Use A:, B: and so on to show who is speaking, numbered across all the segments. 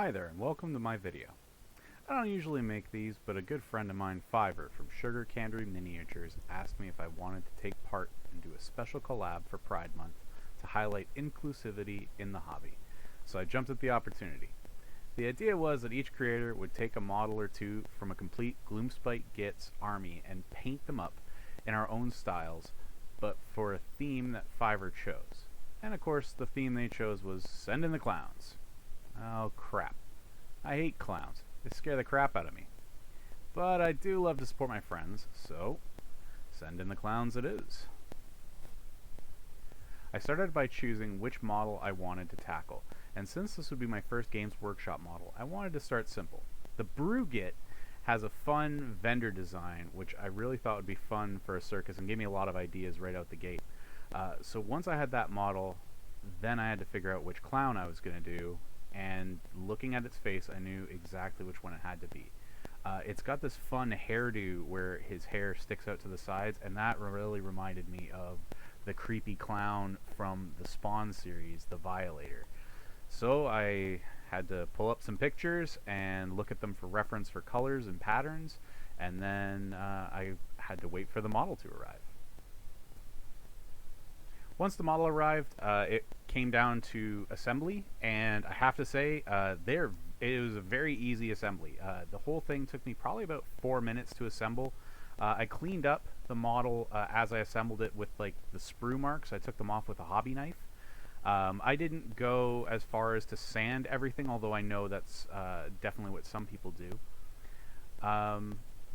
A: Hi there and welcome to my video. I don't usually make these, but a good friend of mine, Fiverr from Sugar Candy Miniatures, asked me if I wanted to take part and do a special collab for Pride Month to highlight inclusivity in the hobby. So I jumped at the opportunity. The idea was that each creator would take a model or two from a complete Gloomspite Gits army and paint them up in our own styles, but for a theme that Fiverr chose. And of course the theme they chose was Send in the Clowns. Oh crap. I hate clowns. They scare the crap out of me. But I do love to support my friends, so send in the clowns it is. I started by choosing which model I wanted to tackle, and since this would be my first Games Workshop model, I wanted to start simple. The Brugit has a fun vendor design, which I really thought would be fun for a circus and gave me a lot of ideas right out the gate. So once I had that model, then I had to figure out which clown I was going to do, and looking at its face, I knew exactly which one it had to be. It's got this fun hairdo where his hair sticks out to the sides, and that really reminded me of the creepy clown from the Spawn series, the Violator. So I had to pull up some pictures and look at them for reference for colors and patterns, and then I had to wait for the model to arrive. Once the model arrived, it came down to assembly, and I have to say, it was a very easy assembly. The whole thing took me probably about 4 minutes to assemble. I cleaned up the model as I assembled it with like the sprue marks. I took them off with a hobby knife. I didn't go as far as to sand everything, although I know that's definitely what some people do.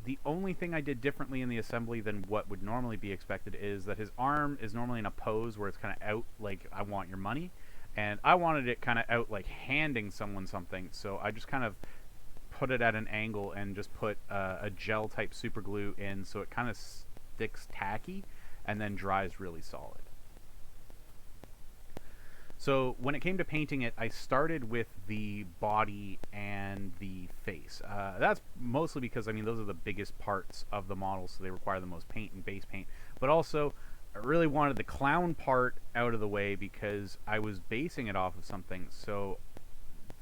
A: The only thing I did differently in the assembly than what would normally be expected is that his arm is normally in a pose where it's kind of out like I want your money, and I wanted it kind of out like handing someone something, so I just kind of put it at an angle and just put a gel type super glue in so it kind of sticks tacky and then dries really solid. So when it came to painting it, I started with the body and the face. That's mostly because, I mean, those are the biggest parts of the model, so they require the most paint and base paint. But also, I really wanted the clown part out of the way because I was basing it off of something. So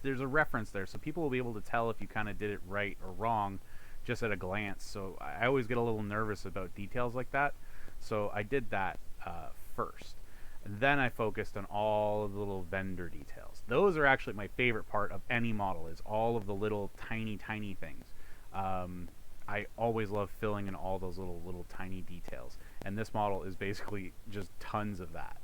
A: there's a reference there, so people will be able to tell if you kind of did it right or wrong just at a glance. So I always get a little nervous about details like that. So I did that first. Then I focused on all of the little vendor details. Those are actually my favorite part of any model, is all of the little tiny things. I always love filling in all those little tiny details, and this model is basically just tons of that.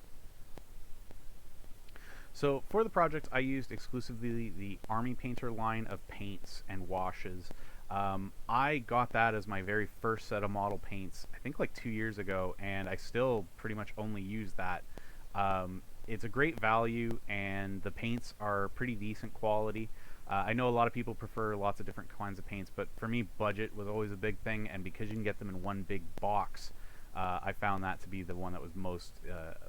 A: So for the project, I used exclusively the Army Painter line of paints and washes. I got that as my very first set of model paints, I think like 2 years ago, and I still pretty much only use that. It's a great value, and the paints are pretty decent quality. I know a lot of people prefer lots of different kinds of paints, but for me, budget was always a big thing, and because you can get them in one big box, I found that to be the one that was most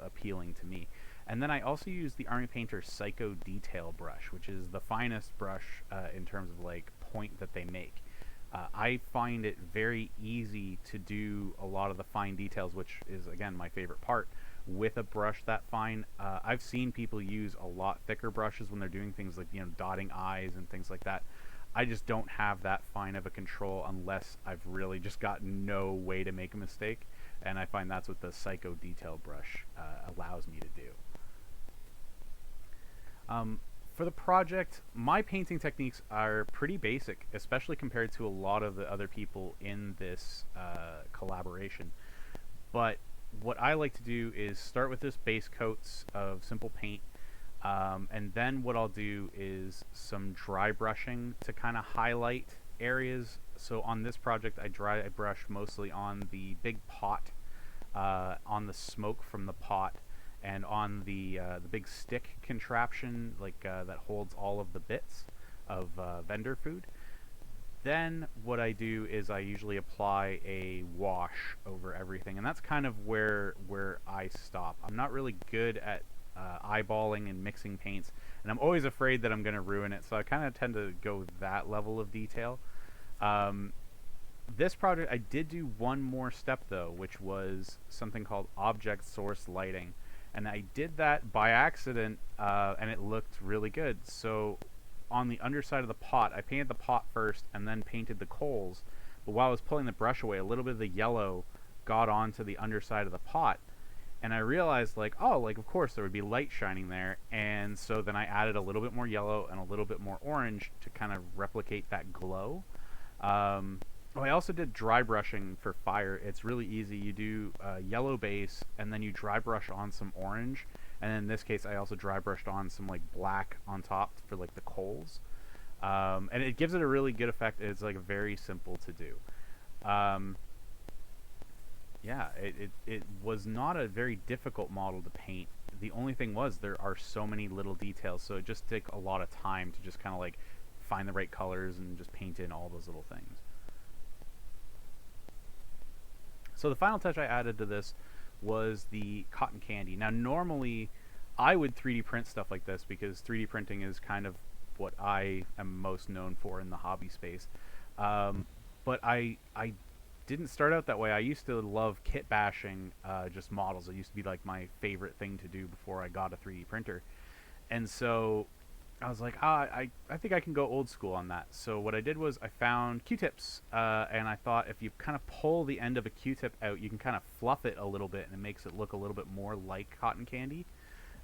A: appealing to me. And then I also used the Army Painter Psycho Detail brush, which is the finest brush in terms of like point that they make. I find it very easy to do a lot of the fine details, which is again my favorite part, with a brush that fine. I've seen people use a lot thicker brushes when they're doing things like, you know, dotting eyes and things like that. I just don't have that fine of a control unless I've really just got no way to make a mistake, and I find that's what the Psycho Detail brush allows me to do. For the project, my painting techniques are pretty basic, especially compared to a lot of the other people in this collaboration. But what I like to do is start with just base coats of simple paint, and then what I'll do is some dry brushing to kind of highlight areas. So on this project, I dry brush mostly on the big pot, on the smoke from the pot, and on the big stick contraption like that holds all of the bits of vendor food. Then what I do is I usually apply a wash over everything, and that's kind of where I stop. I'm not really good at eyeballing and mixing paints, and I'm always afraid that I'm going to ruin it, so I kind of tend to go that level of detail. This project, I did do one more step though, which was something called object source lighting. And I did that by accident, and it looked really good. So on the underside of the pot. I painted the pot first and then painted the coals. But while I was pulling the brush away, a little bit of the yellow got onto the underside of the pot. And I realized, like, oh, like, of course there would be light shining there. And so then I added a little bit more yellow and a little bit more orange to kind of replicate that glow. Oh, I also did dry brushing for fire. It's really easy. You do yellow base, and then you dry brush on some orange. And in this case, I also dry brushed on some like black on top for like the coals. And it gives it a really good effect. It's like very simple to do. Yeah, it was not a very difficult model to paint. The only thing was there are so many little details, so it just took a lot of time to just kind of like find the right colors and just paint in all those little things. So the final touch I added to this was the cotton candy. Now normally I would 3D print stuff like this because 3D printing is kind of what I am most known for in the hobby space. But I didn't start out that way. I used to love kit bashing just models. It used to be like my favorite thing to do before I got a 3D printer. And so I was like, I think I can go old school on that. So what I did was I found Q-tips, and I thought if you kind of pull the end of a Q-tip out, you can kind of fluff it a little bit, and it makes it look a little bit more like cotton candy.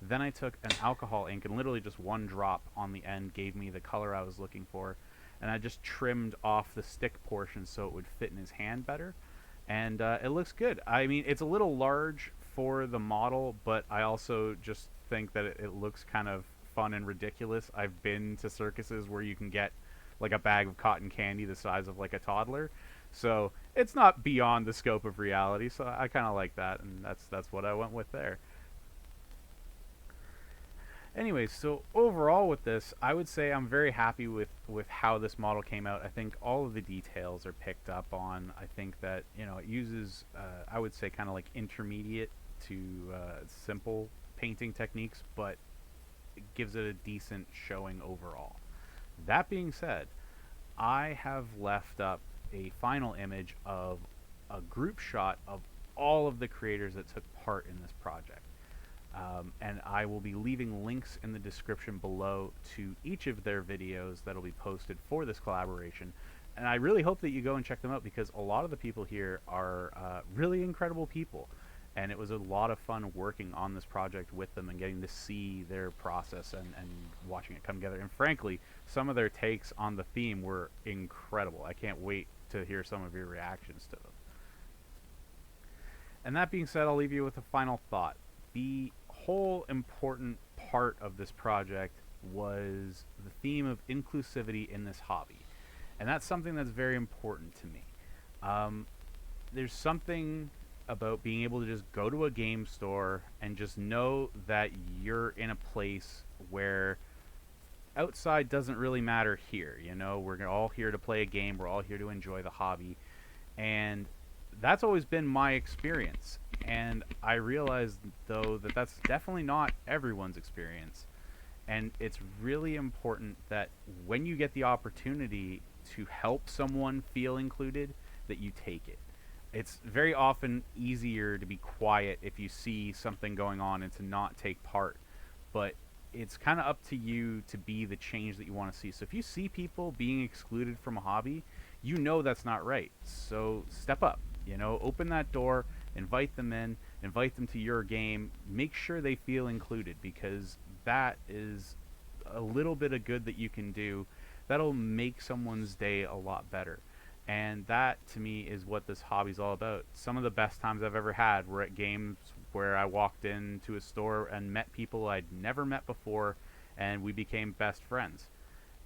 A: Then I took an alcohol ink, and literally just one drop on the end gave me the color I was looking for. And I just trimmed off the stick portion so it would fit in his hand better. And it looks good. I mean, it's a little large for the model, but I also just think that it looks kind of fun and ridiculous. I've been to circuses where you can get like a bag of cotton candy the size of like a toddler, so it's not beyond the scope of reality. So I kind of like that, and that's what I went with there. Anyways, so overall with this, I would say I'm very happy with how this model came out. I think all of the details are picked up on. I think that, you know, it uses I would say kind of like intermediate to simple painting techniques, but it gives it a decent showing overall. That being said, I have left up a final image of a group shot of all of the creators that took part in this project. And I will be leaving links in the description below to each of their videos that will be posted for this collaboration. And I really hope that you go and check them out because a lot of the people here are really incredible people. And it was a lot of fun working on this project with them and getting to see their process and watching it come together. And frankly, some of their takes on the theme were incredible. I can't wait to hear some of your reactions to them. And that being said, I'll leave you with a final thought. The whole important part of this project was the theme of inclusivity in this hobby. And that's something that's very important to me. There's something about being able to just go to a game store and just know that you're in a place where outside doesn't really matter here. You know, we're all here to play a game. We're all here to enjoy the hobby. And that's always been my experience. And I realized, though, that that's definitely not everyone's experience. And it's really important that when you get the opportunity to help someone feel included, that you take it. It's very often easier to be quiet if you see something going on and to not take part. But it's kind of up to you to be the change that you want to see. So if you see people being excluded from a hobby, you know that's not right. So step up, you know, open that door, invite them in, invite them to your game, make sure they feel included, because that is a little bit of good that you can do that'll make someone's day a lot better. And that, to me, is what this hobby's all about. Some of the best times I've ever had were at games where I walked into a store and met people I'd never met before, and we became best friends.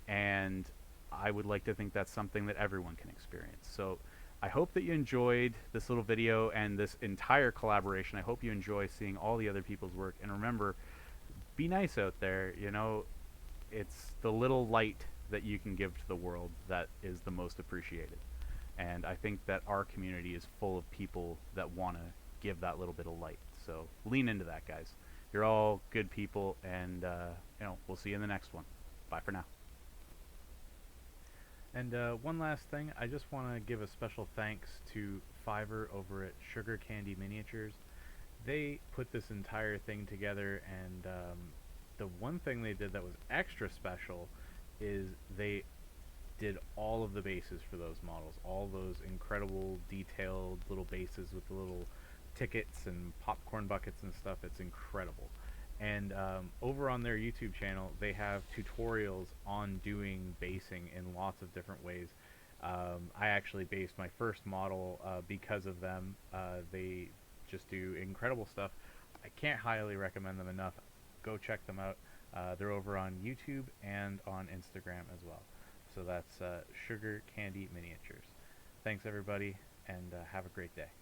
A: And I would like to think that's something that everyone can experience. So I hope that you enjoyed this little video and this entire collaboration. I hope you enjoy seeing all the other people's work. And remember, be nice out there. You know, it's the little light that you can give to the world that is the most appreciated. And I think that our community is full of people that want to give that little bit of light. So lean into that, guys. You're all good people, and you know, we'll see you in the next one. Bye for now. And one last thing, I just want to give a special thanks to Fiverr over at Sugar Candy Miniatures. They put this entire thing together, and the one thing they did that was extra special is they did all of the bases for those models, all those incredible detailed little bases with the little tickets and popcorn buckets and stuff. It's incredible. And over on their YouTube channel, they have tutorials on doing basing in lots of different ways. I actually based my first model because of them. They just do incredible stuff. I can't highly recommend them enough. Go check them out. They're over on YouTube and on Instagram as well. So that's Sugar Candy Miniatures. Thanks everybody, and have a great day.